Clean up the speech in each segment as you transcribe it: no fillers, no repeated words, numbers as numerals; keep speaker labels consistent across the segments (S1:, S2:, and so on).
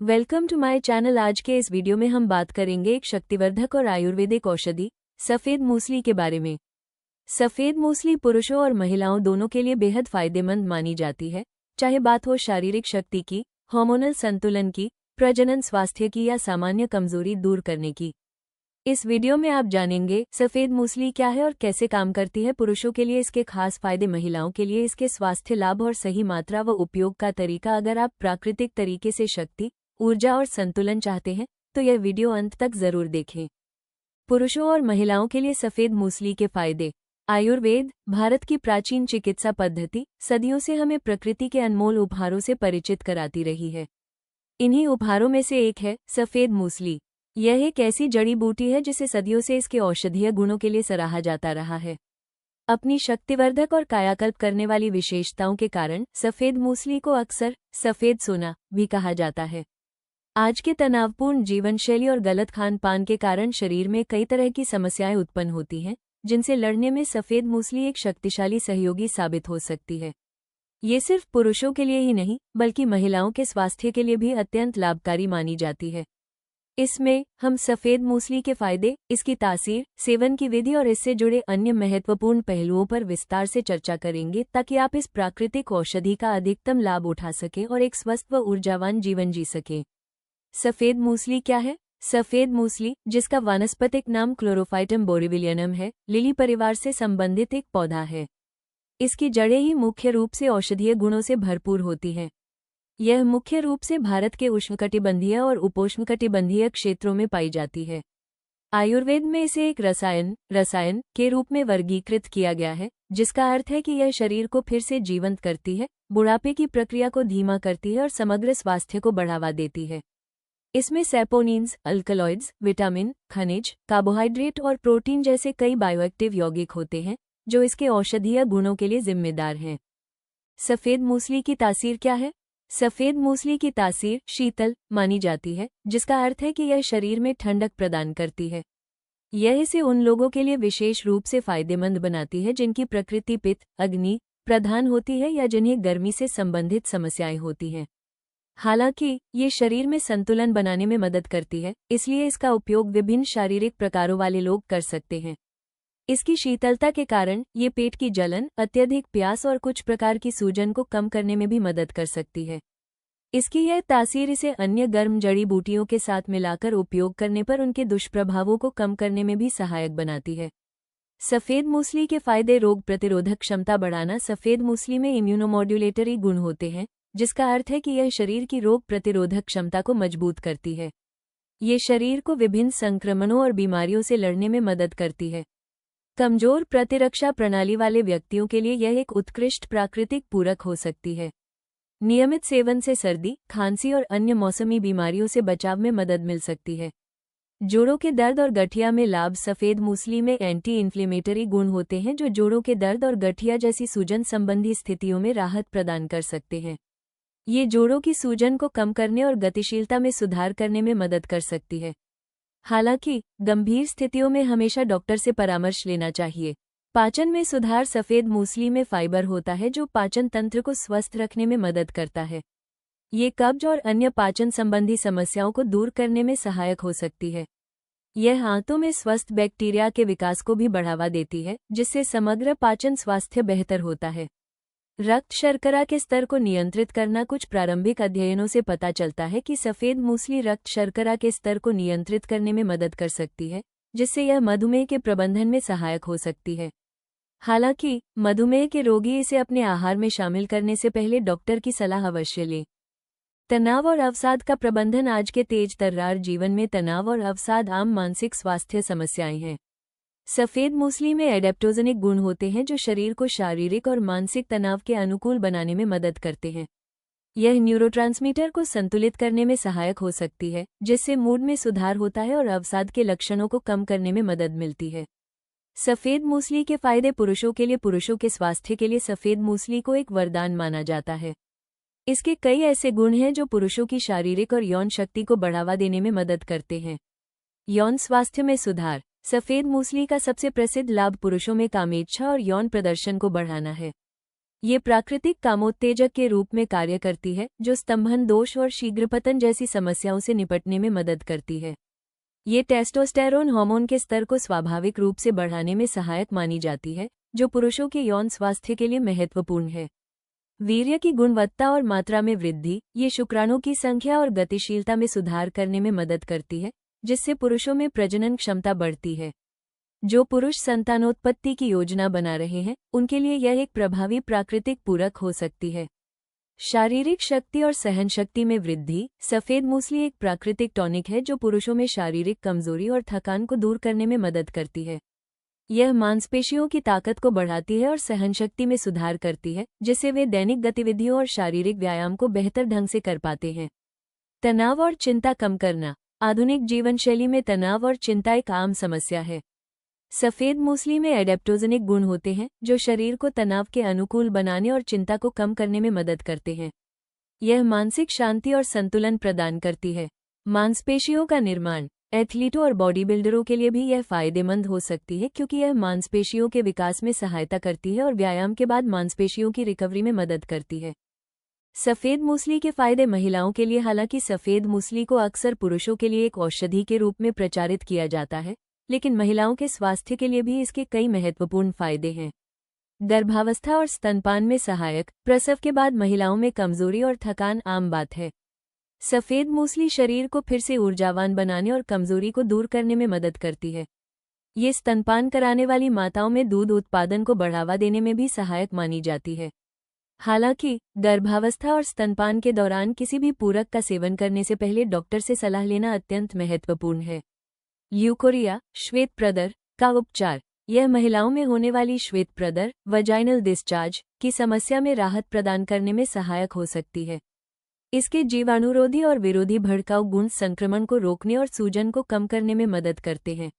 S1: Welcome to my channel. आज के इस वीडियो में हम बात करेंगे एक शक्तिवर्धक और आयुर्वेदिक औषधि सफ़ेद मूसली के बारे में। सफ़ेद मूसली पुरुषों और महिलाओं दोनों के लिए बेहद फायदेमंद मानी जाती है, चाहे बात हो शारीरिक शक्ति की, हार्मोनल संतुलन की, प्रजनन स्वास्थ्य की या सामान्य कमजोरी दूर करने की। इस वीडियो में आप जानेंगे सफ़ेद मूसली क्या है और कैसे काम करती है, पुरुषों के लिए इसके खास फायदे, महिलाओं के लिए इसके स्वास्थ्य लाभ और सही मात्रा व उपयोग का तरीका। अगर आप प्राकृतिक तरीके से शक्ति, ऊर्जा और संतुलन चाहते हैं तो यह वीडियो अंत तक जरूर देखें। पुरुषों और महिलाओं के लिए सफ़ेद मूसली के फायदे। आयुर्वेद, भारत की प्राचीन चिकित्सा पद्धति, सदियों से हमें प्रकृति के अनमोल उपहारों से परिचित कराती रही है। इन्हीं उपहारों में से एक है सफ़ेद मूसली। यह एक ऐसी जड़ी बूटी है जिसे सदियों से इसके औषधीय गुणों के लिए सराहा जाता रहा है। अपनी शक्तिवर्धक और कायाकल्प करने वाली विशेषताओं के कारण सफ़ेद मूसली को अक्सर सफ़ेद सोना भी कहा जाता है। आज के तनावपूर्ण जीवनशैली और गलत खान पान के कारण शरीर में कई तरह की समस्याएं उत्पन्न होती हैं, जिनसे लड़ने में सफ़ेद मूसली एक शक्तिशाली सहयोगी साबित हो सकती है। ये सिर्फ पुरुषों के लिए ही नहीं, बल्कि महिलाओं के स्वास्थ्य के लिए भी अत्यंत लाभकारी मानी जाती है। इसमें हम सफ़ेद मूसली के फायदे, इसकी तासीर, सेवन की विधि और इससे जुड़े अन्य महत्वपूर्ण पहलुओं पर विस्तार से चर्चा करेंगे, ताकि आप इस प्राकृतिक औषधि का अधिकतम लाभ उठा सकें और एक स्वस्थ व ऊर्जावान जीवन जी सकें। सफ़ेद मूसली क्या है? सफ़ेद मूसली, जिसका वानस्पतिक नाम क्लोरोफाइटम बोरिविलियनम है, लिली परिवार से संबंधित एक पौधा है। इसकी जड़ें ही मुख्य रूप से औषधीय गुणों से भरपूर होती हैं। यह मुख्य रूप से भारत के उष्णकटिबंधीय और उपोष्णकटिबंधीय क्षेत्रों में पाई जाती है। आयुर्वेद में इसे एक रसायन के रूप में वर्गीकृत किया गया है, जिसका अर्थ है कि यह शरीर को फिर से जीवंत करती है, बुढ़ापे की प्रक्रिया को धीमा करती है और समग्र स्वास्थ्य को बढ़ावा देती है। इसमें सैपोनिन्स, अल्कलॉइड्स, विटामिन, खनिज, कार्बोहाइड्रेट और प्रोटीन जैसे कई बायोएक्टिव यौगिक होते हैं, जो इसके औषधीय गुणों के लिए जिम्मेदार हैं। सफ़ेद मूसली की तासीर क्या है? सफ़ेद मूसली की तासीर शीतल मानी जाती है, जिसका अर्थ है कि यह शरीर में ठंडक प्रदान करती है। यह इसे उन लोगों के लिए विशेष रूप से फायदेमंद बनाती है जिनकी प्रकृति पित्त, अग्नि प्रधान होती है या जिन्हें गर्मी से संबंधित समस्याएं होती हैं। हालांकि ये शरीर में संतुलन बनाने में मदद करती है, इसलिए इसका उपयोग विभिन्न शारीरिक प्रकारों वाले लोग कर सकते हैं। इसकी शीतलता के कारण ये पेट की जलन, अत्यधिक प्यास और कुछ प्रकार की सूजन को कम करने में भी मदद कर सकती है। इसकी यह तासीर इसे अन्य गर्म जड़ी बूटियों के साथ मिलाकर उपयोग करने पर उनके दुष्प्रभावों को कम करने में भी सहायक बनाती है। सफ़ेद मूसली के फायदे। रोग प्रतिरोधक क्षमता बढ़ाना। सफ़ेद मूसली में इम्यूनोमॉड्यूलेटरी गुण होते हैं, जिसका अर्थ है कि यह शरीर की रोग प्रतिरोधक क्षमता को मजबूत करती है। ये शरीर को विभिन्न संक्रमणों और बीमारियों से लड़ने में मदद करती है। कमजोर प्रतिरक्षा प्रणाली वाले व्यक्तियों के लिए यह एक उत्कृष्ट प्राकृतिक पूरक हो सकती है। नियमित सेवन से सर्दी, खांसी और अन्य मौसमी बीमारियों से बचाव में मदद मिल सकती है। जोड़ों के दर्द और गठिया में लाभ। सफ़ेद मूसली में एंटी इन्फ्लेमेटरी गुण होते हैं, जो जोड़ों के दर्द और गठिया जैसी सूजन संबंधी स्थितियों में राहत प्रदान कर सकते हैं। ये जोड़ों की सूजन को कम करने और गतिशीलता में सुधार करने में मदद कर सकती है। हालांकि गंभीर स्थितियों में हमेशा डॉक्टर से परामर्श लेना चाहिए। पाचन में सुधार। सफ़ेद मूसली में फाइबर होता है, जो पाचन तंत्र को स्वस्थ रखने में मदद करता है। ये कब्ज और अन्य पाचन संबंधी समस्याओं को दूर करने में सहायक हो सकती है। यह आंतों में स्वस्थ बैक्टीरिया के विकास को भी बढ़ावा देती है, जिससे समग्र पाचन स्वास्थ्य बेहतर होता है। रक्त शर्करा के स्तर को नियंत्रित करना। कुछ प्रारंभिक अध्ययनों से पता चलता है कि सफ़ेद मूसली रक्त शर्करा के स्तर को नियंत्रित करने में मदद कर सकती है, जिससे यह मधुमेह के प्रबंधन में सहायक हो सकती है। हालांकि मधुमेह के रोगी इसे अपने आहार में शामिल करने से पहले डॉक्टर की सलाह अवश्य लें। तनाव और अवसाद का प्रबंधन। आज के तेज तर्रार जीवन में तनाव और अवसाद आम मानसिक स्वास्थ्य समस्याएं हैं। सफ़ेद मूसली में एडेप्टोजेनिक गुण होते हैं, जो शरीर को शारीरिक और मानसिक तनाव के अनुकूल बनाने में मदद करते हैं। यह न्यूरोट्रांसमीटर को संतुलित करने में सहायक हो सकती है, जिससे मूड में सुधार होता है और अवसाद के लक्षणों को कम करने में मदद मिलती है। सफ़ेद मूसली के फायदे। पुरुषों के लिए। पुरुषों के स्वास्थ्य के लिए सफ़ेद मूसली को एक वरदान माना जाता है। इसके कई ऐसे गुण हैं जो पुरुषों की शारीरिक और यौन शक्ति को बढ़ावा देने में मदद करते हैं। यौन स्वास्थ्य में सुधार। सफ़ेद मूसली का सबसे प्रसिद्ध लाभ पुरुषों में कामेच्छा और यौन प्रदर्शन को बढ़ाना है। ये प्राकृतिक कामोत्तेजक के रूप में कार्य करती है, जो स्तंभन दोष और शीघ्रपतन जैसी समस्याओं से निपटने में मदद करती है। ये टेस्टोस्टेरोन हार्मोन के स्तर को स्वाभाविक रूप से बढ़ाने में सहायक मानी जाती है, जो पुरुषों के यौन स्वास्थ्य के लिए महत्वपूर्ण है। वीर्य की गुणवत्ता और मात्रा में वृद्धि, ये शुक्राणु की संख्या और गतिशीलता में सुधार करने में मदद करती है, जिससे पुरुषों में प्रजनन क्षमता बढ़ती है। जो पुरुष संतानोत्पत्ति की योजना बना रहे हैं, उनके लिए यह एक प्रभावी प्राकृतिक पूरक हो सकती है। शारीरिक शक्ति और सहन शक्ति में वृद्धि। सफेद मूसली एक प्राकृतिक टॉनिक है जो पुरुषों में शारीरिक कमजोरी और थकान को दूर करने में मदद करती है। यह मांसपेशियों की ताकत को बढ़ाती है और सहन शक्ति में सुधार करती है, जिससे वे दैनिक गतिविधियों और शारीरिक व्यायाम को बेहतर ढंग से कर पाते हैं। तनाव और चिंता कम करना। आधुनिक जीवनशैली में तनाव और चिंता एक आम समस्या है। सफेद मूसली में एडेप्टोजेनिक गुण होते हैं, जो शरीर को तनाव के अनुकूल बनाने और चिंता को कम करने में मदद करते हैं। यह मानसिक शांति और संतुलन प्रदान करती है। मांसपेशियों का निर्माण। एथलीटों और बॉडी बिल्डरों के लिए भी यह फायदेमंद हो सकती है, क्योंकि यह मांसपेशियों के विकास में सहायता करती है और व्यायाम के बाद मांसपेशियों की रिकवरी में मदद करती है। सफेद मूसली के फायदे महिलाओं के लिए। हालांकि सफेद मूसली को अक्सर पुरुषों के लिए एक औषधि के रूप में प्रचारित किया जाता है, लेकिन महिलाओं के स्वास्थ्य के लिए भी इसके कई महत्वपूर्ण फायदे हैं। गर्भावस्था और स्तनपान में सहायक। प्रसव के बाद महिलाओं में कमजोरी और थकान आम बात है। सफेद मूसली शरीर को फिर से ऊर्जावान बनाने और कमजोरी को दूर करने में मदद करती है। ये स्तनपान कराने वाली माताओं में दूध उत्पादन को बढ़ावा देने में भी सहायक मानी जाती है। हालांकि गर्भावस्था और स्तनपान के दौरान किसी भी पूरक का सेवन करने से पहले डॉक्टर से सलाह लेना अत्यंत महत्वपूर्ण है। ल्यूकोरिया, श्वेत प्रदर का उपचार। यह महिलाओं में होने वाली श्वेत प्रदर, वजाइनल डिस्चार्ज की समस्या में राहत प्रदान करने में सहायक हो सकती है। इसके जीवाणुरोधी और विरोधी भड़काऊ गुण संक्रमण को रोकने और सूजन को कम करने में मदद करते हैं।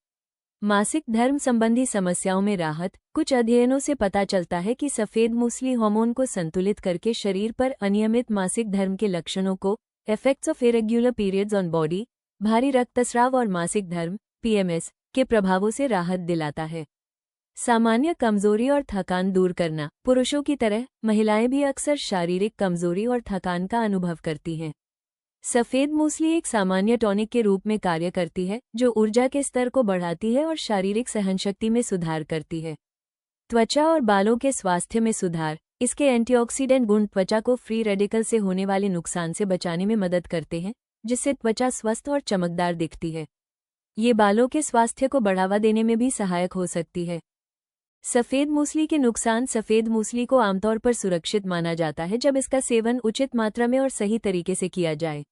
S1: मासिक धर्म संबंधी समस्याओं में राहत। कुछ अध्ययनों से पता चलता है कि सफेद मूसली हार्मोन को संतुलित करके शरीर पर अनियमित मासिक धर्म के लक्षणों को, effects of irregular periods on body, भारी रक्तस्राव और मासिक धर्म, PMS के प्रभावों से राहत दिलाता है। सामान्य कमजोरी और थकान दूर करना। पुरुषों की तरह महिलाएं भी अक्सर शारीरिक कमजोरी और थकान का अनुभव करती हैं। सफेद मूसली एक सामान्य टॉनिक के रूप में कार्य करती है, जो ऊर्जा के स्तर को बढ़ाती है और शारीरिक सहनशक्ति में सुधार करती है। त्वचा और बालों के स्वास्थ्य में सुधार। इसके एंटीऑक्सीडेंट गुण त्वचा को फ्री रेडिकल से होने वाले नुकसान से बचाने में मदद करते हैं, जिससे त्वचा स्वस्थ और चमकदार दिखती है। ये बालों के स्वास्थ्य को बढ़ावा देने में भी सहायक हो सकती है। सफेद मूसली के नुकसान। सफेद मूसली को आमतौर पर सुरक्षित माना जाता है जब इसका सेवन उचित मात्रा में और सही तरीके से किया जाए।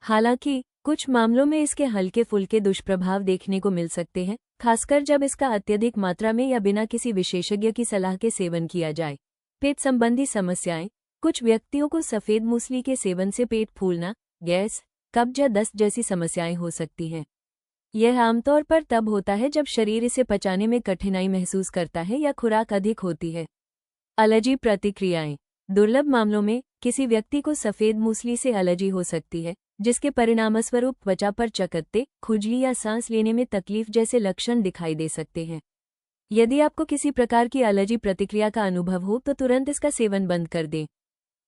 S1: हालांकि कुछ मामलों में इसके हल्के फुल्के दुष्प्रभाव देखने को मिल सकते हैं, खासकर जब इसका अत्यधिक मात्रा में या बिना किसी विशेषज्ञ की सलाह के सेवन किया जाए। पेट संबंधी समस्याएं। कुछ व्यक्तियों को सफेद मूसली के सेवन से पेट फूलना, गैस, कब्ज या दस्त जैसी समस्याएं हो सकती हैं। यह आमतौर पर तब होता है जब शरीर इसे पचाने में कठिनाई महसूस करता है या खुराक अधिक होती है। एलर्जी प्रतिक्रियाएं। दुर्लभ मामलों में किसी व्यक्ति को सफेद मूसली से एलर्जी हो सकती है, जिसके परिणामस्वरूप त्वचा पर चकत्ते, खुजली या सांस लेने में तकलीफ जैसे लक्षण दिखाई दे सकते हैं। यदि आपको किसी प्रकार की एलर्जी प्रतिक्रिया का अनुभव हो तो तुरंत इसका सेवन बंद कर दें।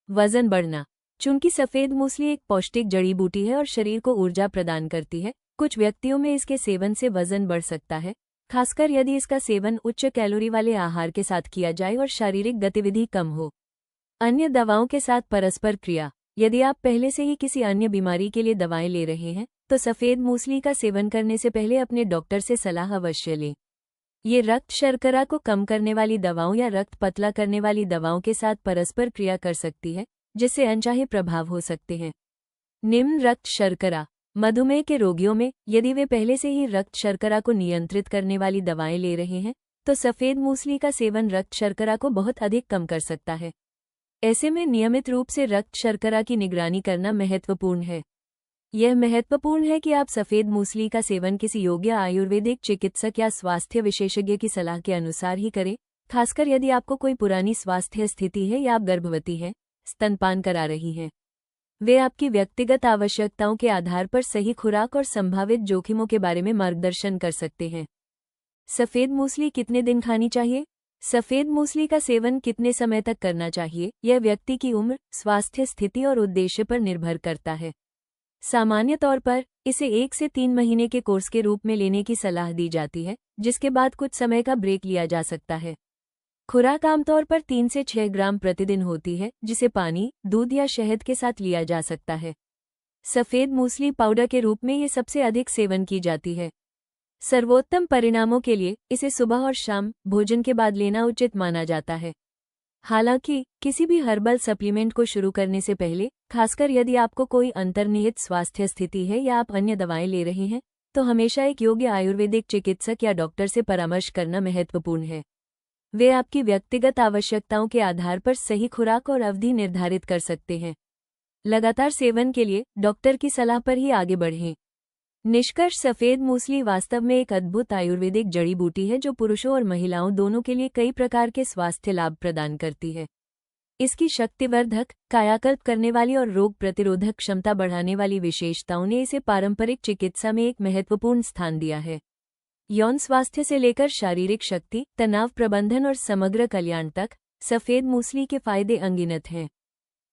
S1: वजन बढ़ना। चूंकि सफेद मूसली एक पौष्टिक जड़ी बूटी है और शरीर को ऊर्जा प्रदान करती है, कुछ व्यक्तियों में इसके सेवन से वजन बढ़ सकता है, खासकर यदि इसका सेवन उच्च कैलोरी वाले आहार के साथ किया जाए और शारीरिक गतिविधि कम हो। अन्य दवाओं के साथ परस्पर क्रिया। यदि आप पहले से ही किसी अन्य बीमारी के लिए दवाएं ले रहे हैं, तो सफेद मूसली का सेवन करने से पहले अपने डॉक्टर से सलाह अवश्य लें। ये रक्त शर्करा को कम करने वाली दवाओं या रक्त पतला करने वाली दवाओं के साथ परस्पर क्रिया कर सकती है, जिससे अनचाहे प्रभाव हो सकते हैं। निम्न रक्त शर्करा। मधुमेह के रोगियों में यदि वे पहले से ही रक्त शर्करा को नियंत्रित करने वाली दवाएं ले रहे हैं, तो सफेद मूसली का सेवन रक्त शर्करा को बहुत अधिक कम कर सकता है। ऐसे में नियमित रूप से रक्त शर्करा की निगरानी करना महत्वपूर्ण है। यह महत्वपूर्ण है कि आप सफेद मूसली का सेवन किसी योग्य आयुर्वेदिक चिकित्सक या स्वास्थ्य विशेषज्ञ की सलाह के अनुसार ही करें, खासकर यदि आपको कोई पुरानी स्वास्थ्य स्थिति है या आप गर्भवती हैं, स्तनपान करा रही हैं। वे आपकी व्यक्तिगत आवश्यकताओं के आधार पर सही खुराक और संभावित जोखिमों के बारे में मार्गदर्शन कर सकते हैं। सफेद मूसली कितने दिन खानी चाहिए? सफेद मूसली का सेवन कितने समय तक करना चाहिए, यह व्यक्ति की उम्र, स्वास्थ्य स्थिति और उद्देश्य पर निर्भर करता है। सामान्य तौर पर इसे 1 से 3 महीने के कोर्स के रूप में लेने की सलाह दी जाती है, जिसके बाद कुछ समय का ब्रेक लिया जा सकता है। खुराक आमतौर पर 3 से 6 ग्राम प्रतिदिन होती है, जिसे पानी, दूध या शहद के साथ लिया जा सकता है। सफेद मूसली पाउडर के रूप में ये सबसे अधिक सेवन की जाती है। सर्वोत्तम परिणामों के लिए इसे सुबह और शाम भोजन के बाद लेना उचित माना जाता है। हालांकि किसी भी हर्बल सप्लीमेंट को शुरू करने से पहले, खासकर यदि आपको कोई अंतर्निहित स्वास्थ्य स्थिति है या आप अन्य दवाएं ले रहे हैं, तो हमेशा एक योग्य आयुर्वेदिक चिकित्सक या डॉक्टर से परामर्श करना महत्वपूर्ण है। वे आपकी व्यक्तिगत आवश्यकताओं के आधार पर सही खुराक और अवधि निर्धारित कर सकते हैं। लगातार सेवन के लिए डॉक्टर की सलाह पर ही आगे बढ़ें। निष्कर्ष, सफेद मूसली वास्तव में एक अद्भुत आयुर्वेदिक जड़ी बूटी है जो पुरुषों और महिलाओं दोनों के लिए कई प्रकार के स्वास्थ्य लाभ प्रदान करती है। इसकी शक्तिवर्धक, कायाकल्प करने वाली और रोग प्रतिरोधक क्षमता बढ़ाने वाली विशेषताओं ने इसे पारंपरिक चिकित्सा में एक महत्वपूर्ण स्थान दिया है। यौन स्वास्थ्य से लेकर शारीरिक शक्ति, तनाव प्रबंधन और समग्र कल्याण तक सफेद मूसली के फायदे अनगिनत हैं।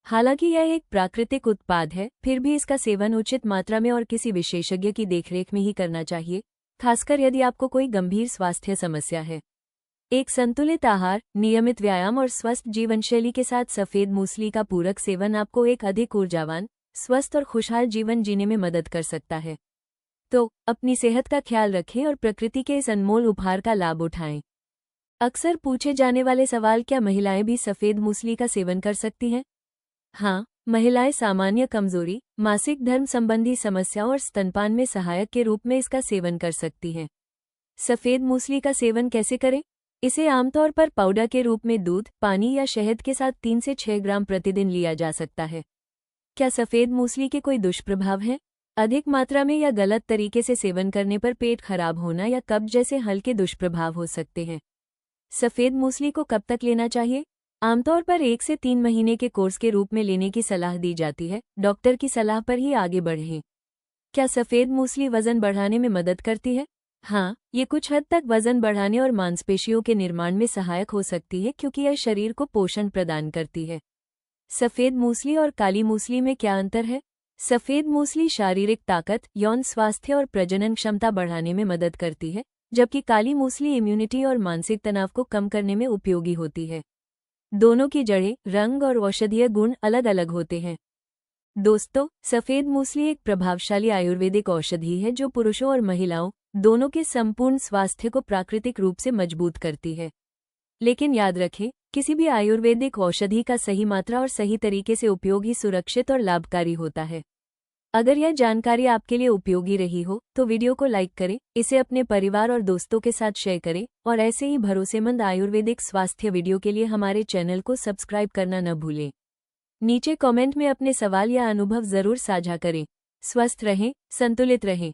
S1: हालांकि यह एक प्राकृतिक उत्पाद है, फिर भी इसका सेवन उचित मात्रा में और किसी विशेषज्ञ की देखरेख में ही करना चाहिए, खासकर यदि आपको कोई गंभीर स्वास्थ्य समस्या है। एक संतुलित आहार, नियमित व्यायाम और स्वस्थ जीवनशैली के साथ सफेद मूसली का पूरक सेवन आपको एक अधिक ऊर्जावान, स्वस्थ और खुशहाल जीवन जीने में मदद कर सकता है। तो अपनी सेहत का ख्याल रखें और प्रकृति के इस अनमोल उपहार का लाभ उठाएं। अक्सर पूछे जाने वाले सवाल, क्या महिलाएं भी सफेद मूसली का सेवन कर सकती हैं? हाँ, महिलाएं सामान्य कमजोरी, मासिक धर्म संबंधी समस्याओं और स्तनपान में सहायक के रूप में इसका सेवन कर सकती हैं। सफेद मूसली का सेवन कैसे करें? इसे आमतौर पर पाउडर के रूप में दूध, पानी या शहद के साथ 3 से 6 ग्राम प्रतिदिन लिया जा सकता है। क्या सफेद मूसली के कोई दुष्प्रभाव हैं? अधिक मात्रा में या गलत तरीके से सेवन करने पर पेट खराब होना या कब्ज जैसे हल्के दुष्प्रभाव हो सकते हैं। सफेद मूसली को कब तक लेना चाहिए? आमतौर पर 1 से 3 महीने के कोर्स के रूप में लेने की सलाह दी जाती है। डॉक्टर की सलाह पर ही आगे बढ़ें। क्या सफेद मूसली वजन बढ़ाने में मदद करती है? हाँ, ये कुछ हद तक वजन बढ़ाने और मांसपेशियों के निर्माण में सहायक हो सकती है, क्योंकि यह शरीर को पोषण प्रदान करती है। सफेद मूसली और काली मूसली में क्या अंतर है? सफेद मूसली शारीरिक ताकत, यौन स्वास्थ्य और प्रजनन क्षमता बढ़ाने में मदद करती है, जबकि काली मूसली इम्यूनिटी और मानसिक तनाव को कम करने में उपयोगी होती है। दोनों की जड़ें, रंग और औषधीय गुण अलग अलग होते हैं। दोस्तों, सफेद मूसली एक प्रभावशाली आयुर्वेदिक औषधि है जो पुरुषों और महिलाओं दोनों के संपूर्ण स्वास्थ्य को प्राकृतिक रूप से मजबूत करती है। लेकिन याद रखें, किसी भी आयुर्वेदिक औषधि का सही मात्रा और सही तरीके से उपयोग ही सुरक्षित और लाभकारी होता है। अगर यह जानकारी आपके लिए उपयोगी रही हो तो वीडियो को लाइक करें, इसे अपने परिवार और दोस्तों के साथ शेयर करें और ऐसे ही भरोसेमंद आयुर्वेदिक स्वास्थ्य वीडियो के लिए हमारे चैनल को सब्सक्राइब करना न भूलें। नीचे कमेंट में अपने सवाल या अनुभव जरूर साझा करें। स्वस्थ रहें, संतुलित रहें।